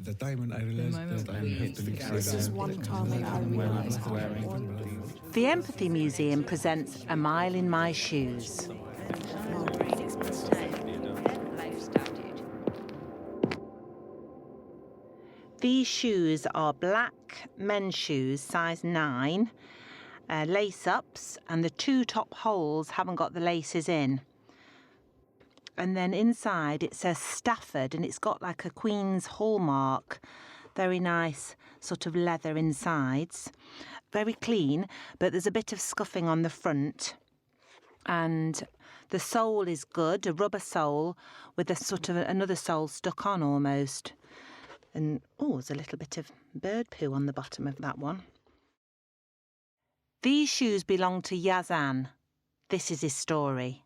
the time when I realized that I have to leave This is one time when I realized how important. The Empathy Museum presents A Mile in My Shoes. These shoes are black men's shoes, size 9, lace-ups, and the 2 top holes haven't got the laces in. And then inside it says Stafford, and it's got like a Queen's hallmark. Very nice sort of leather insides. Very clean, but there's a bit of scuffing on the front. And the sole is good, a rubber sole with a sort of another sole stuck on almost. And, there's a little bit of bird poo on the bottom of that one. These shoes belong to Yazan. This is his story.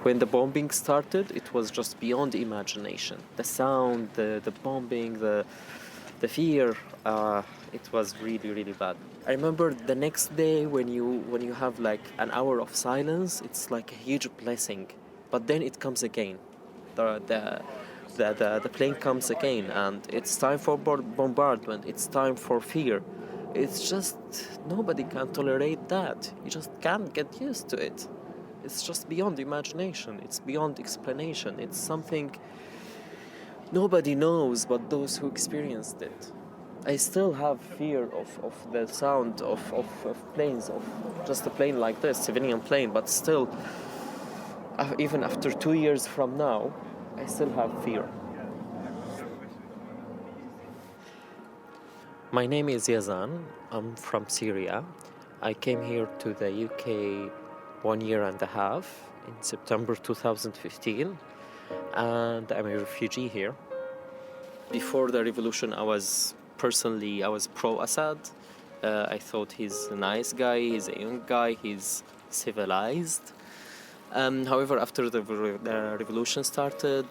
When the bombing started, it was just beyond imagination. The sound, the bombing, the fear, it was really, really bad. I remember the next day when you have like an hour of silence, it's like a huge blessing. But then it comes again. The plane comes again, and it's time for bombardment. It's time for fear. It's just nobody can tolerate that. You just can't get used to it. It's just beyond imagination. It's beyond explanation. It's something nobody knows but those who experienced it. I still have fear of the sound of planes, of just a plane like this, civilian plane, but still, even after 2 years from now, I still have fear. My name is Yazan. I'm from Syria. I came here to the UK 1 year and a half in September 2015, and I'm a refugee here. Before the revolution, I was pro-Assad. I thought he's a nice guy, he's a young guy, he's civilized. However, after the revolution started,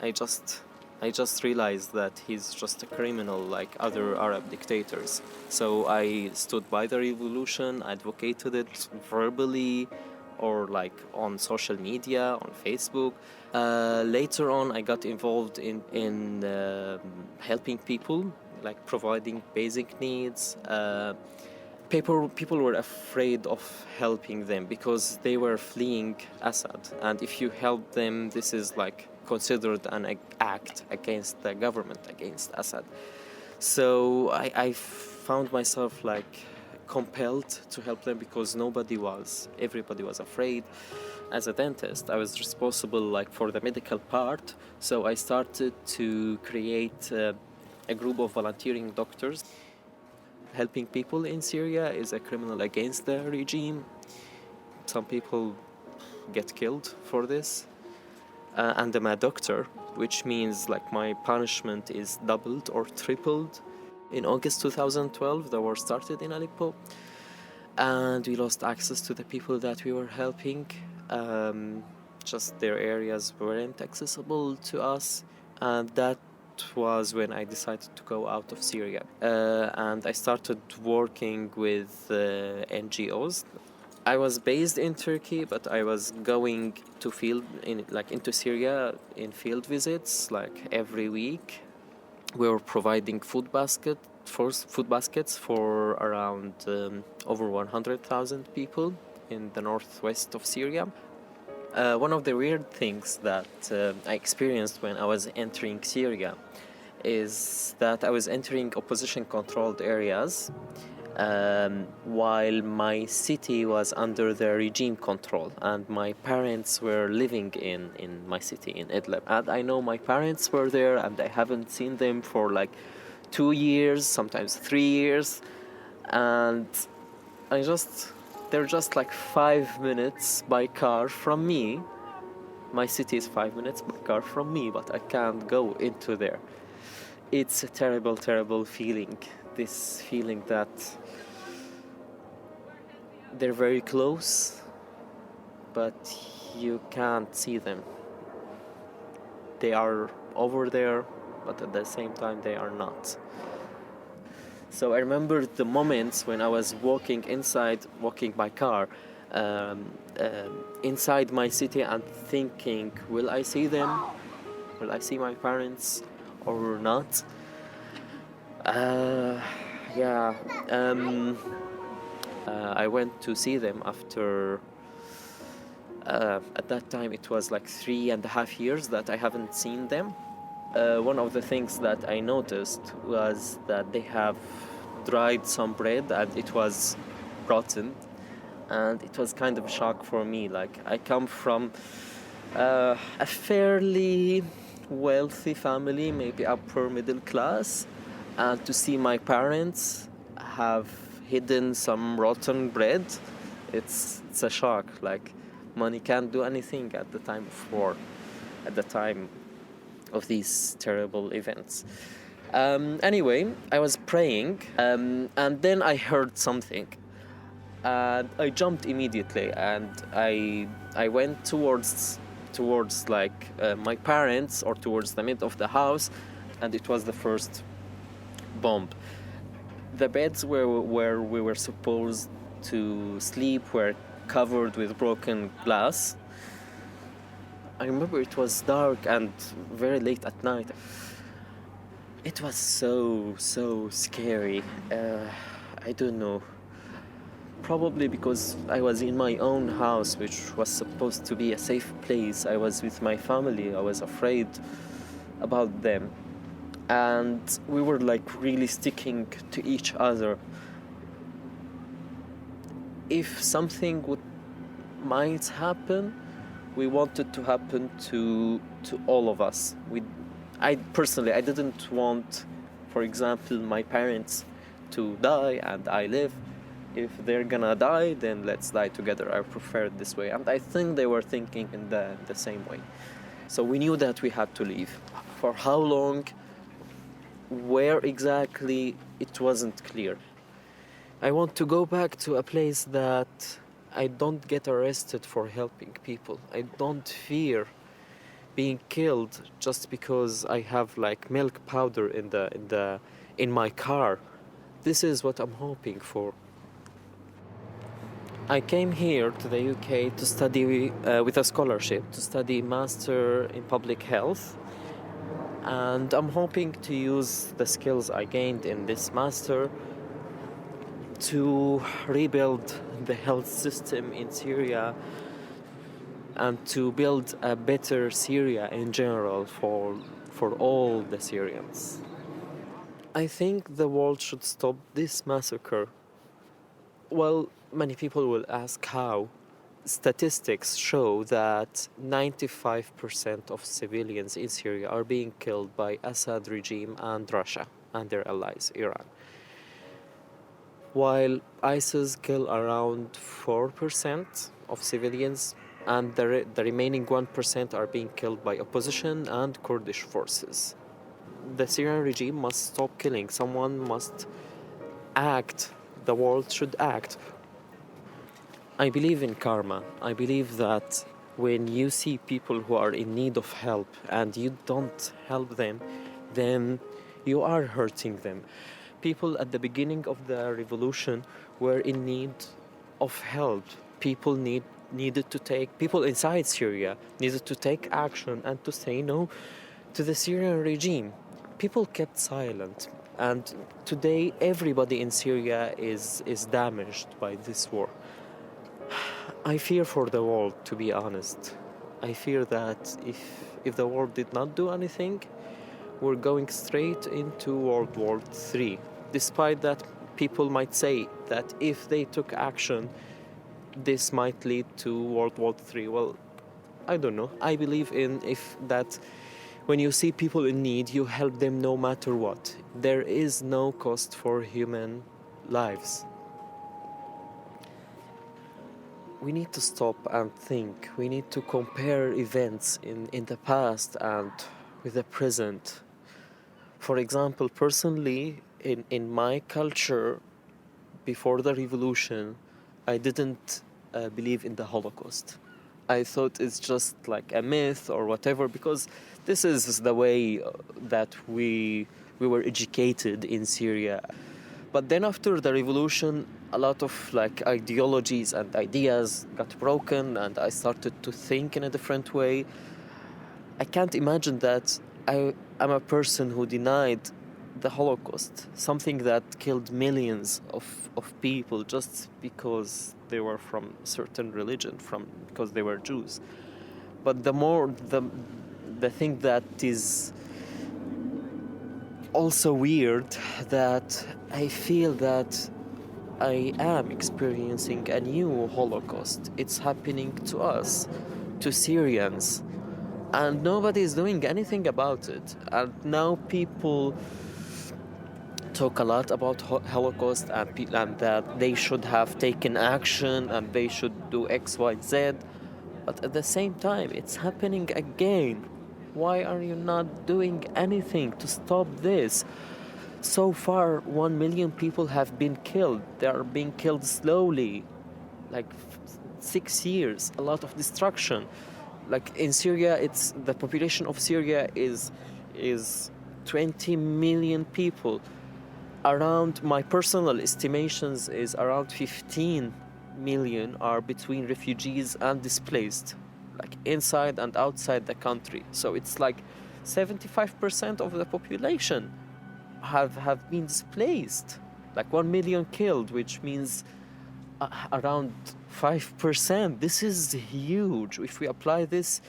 I just realized that he's just a criminal like other Arab dictators. So I stood by the revolution, advocated it verbally or like on social media, on Facebook. Later on, I got involved in helping people, like providing basic needs. People were afraid of helping them because they were fleeing Assad. And if you help them, this is like considered an act against the government, against Assad. So I found myself like compelled to help them because everybody was afraid. As a dentist, I was responsible like for the medical part. So I started to create a group of volunteering doctors. Helping people in Syria is a criminal against the regime. Some people get killed for this. And I'm a doctor, which means like my punishment is doubled or tripled. In August 2012, the war started in Aleppo, and we lost access to the people that we were helping. Just their areas weren't accessible to us, and that was when I decided to go out of Syria. And I started working with NGOs. I was based in Turkey, but I was going to into Syria in field visits like every week. We were providing food baskets for around over 100,000 people in the northwest of Syria. One of the weird things that I experienced when I was entering Syria is that I was entering opposition-controlled areas while my city was under the regime control, and my parents were living in my city, in Idlib. And I know my parents were there, and I haven't seen them for like 2 years, sometimes 3 years, and they're just like 5 minutes by car from me. My city is 5 minutes by car from me, but I can't go into there. It's a terrible, terrible feeling. This feeling that they're very close, but you can't see them. They are over there, but at the same time they are not. So I remember the moments when I was walking by car, inside my city and thinking, will I see them? Will I see my parents or not? Yeah. I went to see them after. At that time, it was like 3.5 years that I haven't seen them. One of the things that I noticed was that they have dried some bread and it was rotten, and it was kind of a shock for me. Like, I come from a fairly wealthy family, maybe upper middle class, and to see my parents have hidden some rotten bread, it's a shock. Like, money can't do anything at the time of war, at the time of these terrible events. Anyway, I was praying, and then I heard something. And I jumped immediately, and I went towards like my parents, or towards the mid of the house, and it was the first bomb. The beds where we were supposed to sleep were covered with broken glass. I remember it was dark and very late at night. It was so scary. I don't know. Probably because I was in my own house, which was supposed to be a safe place. I was with my family. I was afraid about them. And we were like really sticking to each other. If something might happen, we wanted to happen to all of us. I personally didn't want, for example, my parents to die and I live. If they're gonna die, then let's die together. I prefer it this way. And I think they were thinking in the same way. So we knew that we had to leave. For how long, where exactly, it wasn't clear. I want to go back to a place that I don't get arrested for helping people. I don't fear being killed just because I have like milk powder in my car. This is what I'm hoping for. I came here to the UK to study with a scholarship, to study Master in Public Health. And I'm hoping to use the skills I gained in this Master to rebuild the health system in Syria and to build a better Syria in general for all the Syrians. I think the world should stop this massacre. Well, many people will ask how. Statistics show that 95% of civilians in Syria are being killed by Assad regime and Russia and their allies, Iran. While ISIS kill around 4% of civilians, and the remaining 1% are being killed by opposition and Kurdish forces. The Syrian regime must stop killing. Someone must act. The world should act. I believe in karma. I believe that when you see people who are in need of help and you don't help them, then you are hurting them. People at the beginning of the revolution were in need of help. People inside Syria needed to take action and to say no to the Syrian regime. People kept silent, and today everybody in Syria is damaged by this war. I fear for the world, to be honest. I fear that if the world did not do anything, we're going straight into World War III. Despite that, people might say that if they took action, this might lead to World War III. Well, I don't know. I believe that when you see people in need, you help them no matter what. There is no cost for human lives. We need to stop and think. We need to compare events in the past and with the present. For example, personally, in my culture, before the revolution, I didn't believe in the Holocaust. I thought it's just like a myth or whatever, because this is the way that we were educated in Syria. But then after the revolution, a lot of like ideologies and ideas got broken, and I started to think in a different way. I can't imagine that I'm a person who denied the Holocaust, something that killed millions of people just because they were from a certain religion, because they were Jews. But the thing that is also weird, that I feel that I am experiencing a new Holocaust. It's happening to us, to Syrians, and nobody is doing anything about it. And now people talk a lot about Holocaust and that they should have taken action and they should do X, Y, Z. But at the same time, it's happening again. Why are you not doing anything to stop this? So far, 1 million people have been killed. They are being killed slowly, like 6 years, a lot of destruction. Like in Syria, the population of Syria is 20 million people. Around, my personal estimations is around 15 million are between refugees and displaced, like inside and outside the country. So it's like 75% of the population have been displaced, like 1 million killed, which means around 5%. This is huge. If we apply this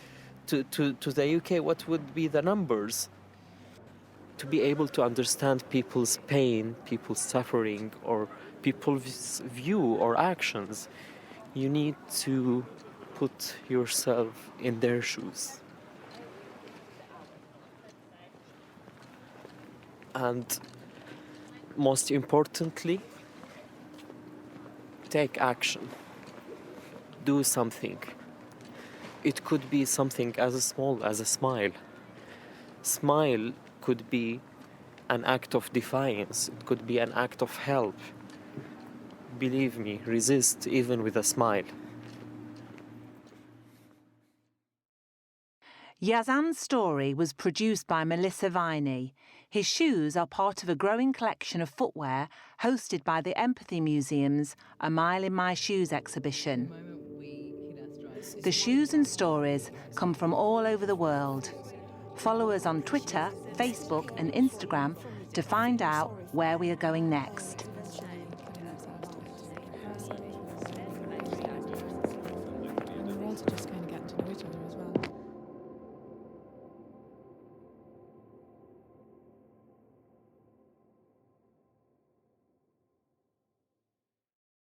to the UK, what would be the numbers? To be able to understand people's pain, people's suffering, or people's view or actions, you need to put yourself in their shoes. And most importantly, take action. Do something. It could be something as small as a smile. Smile could be an act of defiance. It could be an act of help. Believe me, resist even with a smile. Yazan's story was produced by Melissa Viney. His shoes are part of a growing collection of footwear hosted by the Empathy Museum's A Mile in My Shoes exhibition. The shoes and stories come from all over the world. Follow us on Twitter, Facebook and Instagram to find out where we are going next.